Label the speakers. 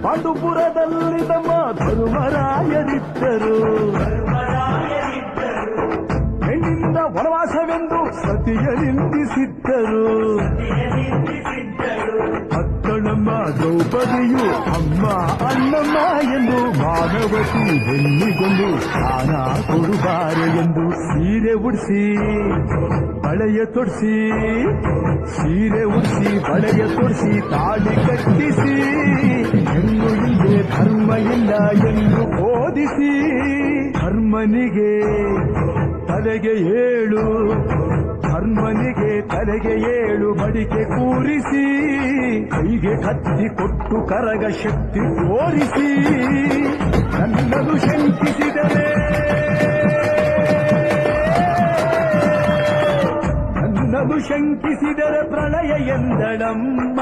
Speaker 1: ಪಾಂಡುಪುರದಲ್ಲಿ ತಮ್ಮ ಧರ್ಮರಾಯರಿದ್ದರು. ಹೆಣ್ಣಿಂದ ವನವಾಸವೆಂದು ಸತಿಯ ನಿಂದಿಸಿದ್ದರು. ಅತ್ತಳಮ್ಮ ದ್ರೌಪದಿಯು ಅಮ್ಮ ಅಣ್ಣಮ್ಮ ಎಂದು ಮಾನವತಿ ಬೆನ್ನಿಗೊಂಡು ಸ್ನಾನ ಕೊಡುಬಾರೆ ಎಂದು ಸೀರೆ ಉಡಿಸಿ ಬಳೆಯ ತೊಡಿಸಿ, ಸೀರೆ ಉಡಿಸಿ ಬಳೆಯ ತೊಡಿಸಿ ತಾಳಿ ಕಟ್ಟಿಸಿ, ಹೆಣ್ಣು ಹಿಂದೆ ಧರ್ಮ ಇಲ್ಲ ಎಂದು ಬೋಧಿಸಿ, ಧರ್ಮನಿಗೆ ತಲೆಗೆ ಏಳು, ಧರ್ಮನಿಗೆ ತಲೆಗೆ ಏಳು ಮಡಿಕೆ ಕೂರಿಸಿ, ಕೈಗೆ ಕತ್ತಿ ಕೊಟ್ಟು ಕರಗ ಶಕ್ತಿ ತೋರಿಸಿ, ನನ್ನನ್ನು ಶಂಕಿಸಿದರೆ ಪ್ರಳಯ ಎಂದಳಮ್ಮ.